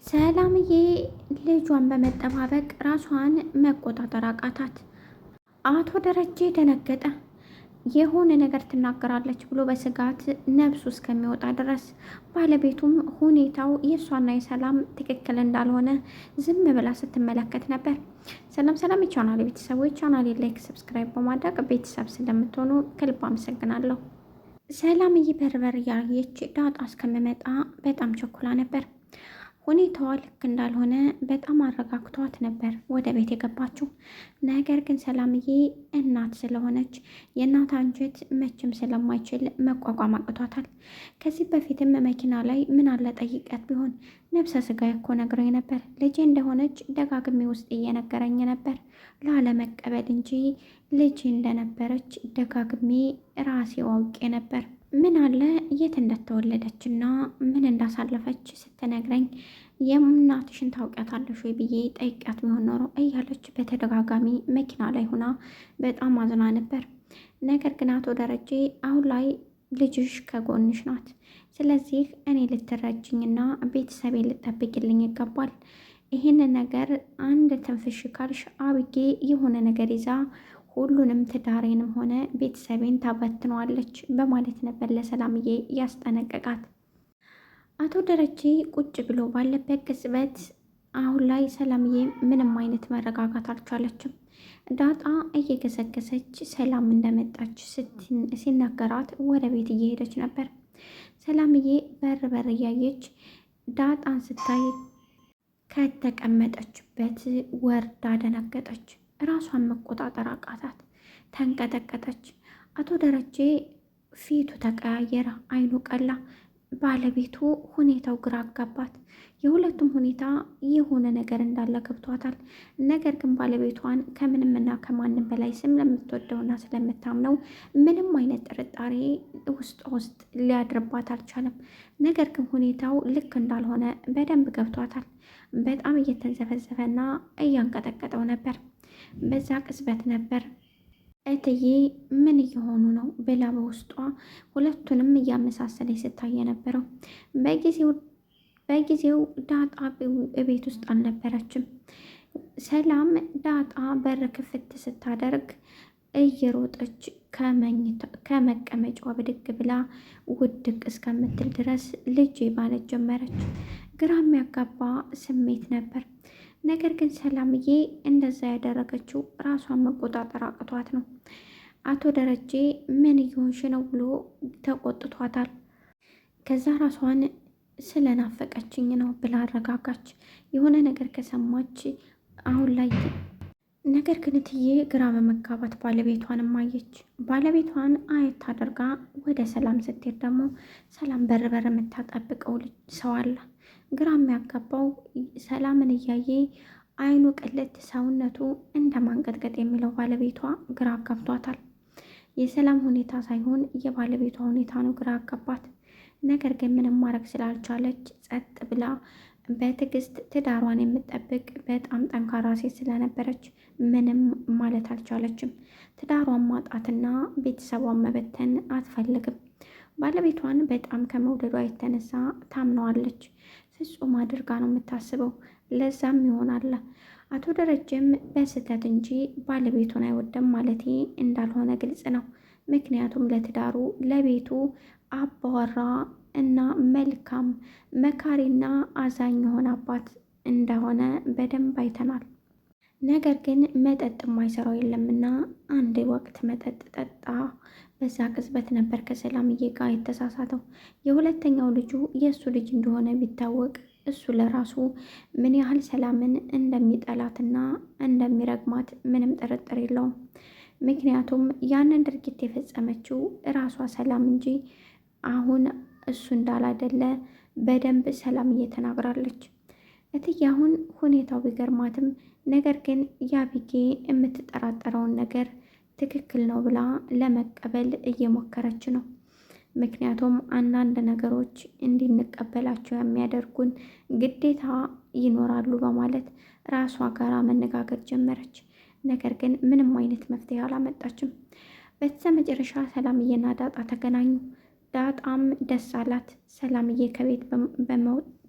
ሰላምዬ ልጇን በመጠባበቅ ራሷን መቆጣጠር አቃታት። አቶ ደረጀ ደነገጠ። የሆነ ነገር ትናገራለች ብሎ በስጋት ነብሱ እስከሚወጣ ድረስ፣ ባለቤቱም ሁኔታው የእሷና የሰላም ትክክል እንዳልሆነ ዝም ብላ ስትመለከት ነበር። ሰላም ሰላም የቻናሌ ቤተሰቦች፣ ቻናሌ ላይክ ሰብስክራይብ በማድረግ ቤተሰብ ስለምትሆኑ ከልብ አመሰግናለሁ። ሰላምዬ በርበር እያየች ዳጣ እስከምመጣ በጣም ቸኩላ ነበር። ሁኔታዋ ልክ እንዳልሆነ በጣም አረጋግቷት ነበር ወደ ቤት የገባችው። ነገር ግን ሰላምዬ እናት ስለሆነች የእናት አንጀት መቼም ስለማይችል መቋቋም አቅቷታል። ከዚህ በፊትም መኪና ላይ ምን አለ ጠይቂያት ቢሆን ነብሰ ስጋ እኮ ነግሮኝ ነበር፣ ልጄ እንደሆነች ደጋግሜ ውስጥ እየነገረኝ ነበር ላለመቀበል እንጂ ልጄ እንደነበረች ደጋግሜ ራሴ አውቄ ነበር። ምን አለ የት እንደተወለደችና ምን እንዳሳለፈች ስትነግረኝ የእናትሽን ታውቂያታለሽ ወይ ብዬ ጠይቂያት ቢሆን ኖሮ እያለች በተደጋጋሚ መኪና ላይ ሆና በጣም አዝና ነበር። ነገር ግን አቶ ደረጀ አሁን ላይ ልጅሽ ከጎንሽ ናት፣ ስለዚህ እኔ ልትረጅኝና ቤተሰቤ ልጠብቅልኝ ይገባል። ይህንን ነገር አንድ ትንፍሽ ካልሽ አብጌ የሆነ ነገር ይዛ ሁሉንም ትዳሬንም ሆነ ቤተሰቤን ታበትነዋለች በማለት ነበር ለሰላምዬ ያስጠነቀቃት። አቶ ደረጀ ቁጭ ብሎ ባለበት ቅጽበት አሁን ላይ ሰላምዬ ምንም አይነት መረጋጋት አልቻለችም። ዳጣ እየገሰገሰች ሰላም እንደመጣች ሲነገራት ወደ ቤት እየሄደች ነበር። ሰላምዬ በር በር እያየች ዳጣን ስታይ ከተቀመጠችበት ወርዳ ደነገጠች። ራሷን መቆጣጠር አቃታት፣ ተንቀጠቀጠች። አቶ ደረጀ ፊቱ ተቀያየረ፣ አይኑ ቀላ። ባለቤቱ ሁኔታው ግራ አጋባት። የሁለቱም ሁኔታ የሆነ ነገር እንዳለ ገብቷታል። ነገር ግን ባለቤቷን ከምንምና ከማንም በላይ ስለምትወደውና ስለምታምነው ምንም አይነት ጥርጣሬ ውስጥ ሊያድርባት አልቻለም። ነገር ግን ሁኔታው ልክ እንዳልሆነ በደንብ ገብቷታል። በጣም እየተንዘፈዘፈና እያንቀጠቀጠው ነበር። በዛ ቅጽበት ነበር እትዬ ምን እየሆኑ ነው ብላ በውስጧ ሁለቱንም እያመሳሰለች ስታይ የነበረው። በጊዜው ዳጣ ቤት ውስጥ አልነበረችም። ሰላም ዳጣ በር ክፍት ስታደርግ እየሮጠች ከመቀመጫዋ ብድግ ብላ ውድቅ እስከምትል ድረስ ልጄ ማለት ጀመረች። ግራ የሚያጋባ ስሜት ነበር። ነገር ግን ሰላምዬ እንደዛ ያደረገችው ራሷን መቆጣጠር አቅቷት ነው። አቶ ደረጀ ምን እየሆንሽ ነው ብሎ ተቆጥቷታል። ከዛ ራሷን ስለናፈቀችኝ ነው ብላ አረጋጋች። የሆነ ነገር ከሰማች አሁን ላይ ነገር ግን እትዬ ግራ በመጋባት ባለቤቷን አየች። ባለቤቷን አየት አድርጋ ወደ ሰላም ስትሄድ ደግሞ ሰላም በር በር የምታጠብቀው ሰው አለ። ግራ የሚያጋባው ሰላምን እያየ አይኑ ቅልት ሰውነቱ እንደ ማንቀጥቀጥ የሚለው ባለቤቷ ግራ አጋብቷታል። የሰላም ሁኔታ ሳይሆን የባለቤቷ ሁኔታ ነው ግራ አጋባት። ነገር ግን ምንም ማድረግ ስላልቻለች ጸጥ ብላ በትዕግስት ትዳሯን የምትጠብቅ በጣም ጠንካራ ሴት ስለነበረች ምንም ማለት አልቻለችም። ትዳሯን ማጣትና ቤተሰቧን መበተን አትፈልግም። ባለቤቷን በጣም ከመውደዷ የተነሳ ታምነዋለች። ፍጹም አድርጋ ነው የምታስበው። ለዛም ይሆናል አቶ ደረጀም በስህተት እንጂ ባለቤቱን አይወደም ማለቴ እንዳልሆነ ግልጽ ነው። ምክንያቱም ለትዳሩ ለቤቱ አባወራ እና መልካም መካሪና አዛኝ የሆነ አባት እንደሆነ በደንብ አይተናል። ነገር ግን መጠጥ የማይሰራው የለምና አንድ ወቅት መጠጥ ጠጣ። በዛ ቅጽበት ነበር ከሰላምዬ ጋር የተሳሳተው። የሁለተኛው ልጁ የእሱ ልጅ እንደሆነ ቢታወቅ እሱ ለራሱ ምን ያህል ሰላምን እንደሚጠላትና እንደሚረግማት ምንም ጥርጥር የለውም። ምክንያቱም ያንን ድርጊት የፈጸመችው ራሷ ሰላም እንጂ አሁን እሱ እንዳላደለ በደንብ ሰላምዬ ተናግራለች። እትዬ አሁን ሁኔታው ቢገርማትም ነገር ግን ያቢጌ የምትጠራጠረውን ነገር ትክክል ነው ብላ ለመቀበል እየሞከረች ነው። ምክንያቱም አንዳንድ ነገሮች እንድንቀበላቸው የሚያደርጉን ግዴታ ይኖራሉ በማለት ራሷ ጋር መነጋገር ጀመረች። ነገር ግን ምንም አይነት መፍትሄ አላመጣችም። በስተመጨረሻ ሰላምዬና ዳጣ ተገናኙ። ዳጣም ደስ አላት ሰላምዬ ከቤት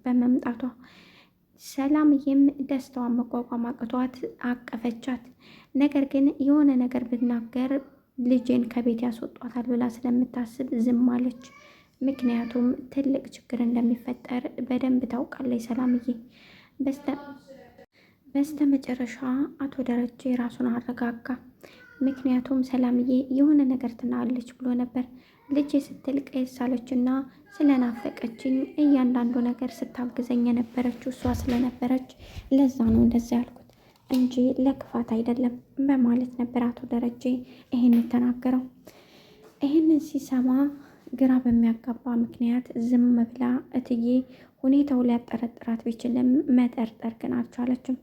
በመምጣቷ። ሰላምዬም ደስታዋን መቋቋም አቅቷት አቀፈቻት። ነገር ግን የሆነ ነገር ብናገር ልጄን ከቤት ያስወጧታል ብላ ስለምታስብ ዝም አለች። ምክንያቱም ትልቅ ችግር እንደሚፈጠር በደንብ ታውቃለች ሰላምዬ። በስተ መጨረሻ አቶ ደረጀ ራሱን አረጋጋ። ምክንያቱም ሰላምዬ የሆነ ነገር ትናለች ብሎ ነበር። ልጄ ስትል ቀስ አለችና ስለናፈቀችኝ እያንዳንዱ ነገር ስታግዘኝ የነበረችው እሷ ስለነበረች ለዛ ነው እንደዛ ያልኩት እንጂ ለክፋት አይደለም በማለት ነበር አቶ ደረጀ ይሄን የተናገረው። ይህንን ሲሰማ ግራ በሚያጋባ ምክንያት ዝም ብላ እትዬ ሁኔታው ሊያጠረጥራት ቢችልም መጠርጠር ግን አልቻለችም።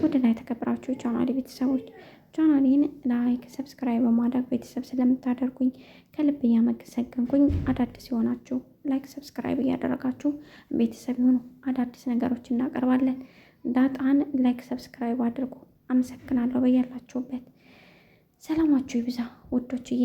ውድና የተከበራችሁ ቻናሌ ቤተሰቦች ቻናሌን ላይክ፣ ሰብስክራይብ በማድረግ ቤተሰብ ስለምታደርጉኝ ከልብ እያመሰገንኩኝ አዳዲስ የሆናችሁ ላይክ፣ ሰብስክራይብ እያደረጋችሁ ቤተሰብ የሆኑ አዳዲስ ነገሮች እናቀርባለን። ዳጣን ላይክ፣ ሰብስክራይብ አድርጉ። አመሰግናለሁ። በያላችሁበት ሰላማችሁ ይብዛ ውዶችዬ።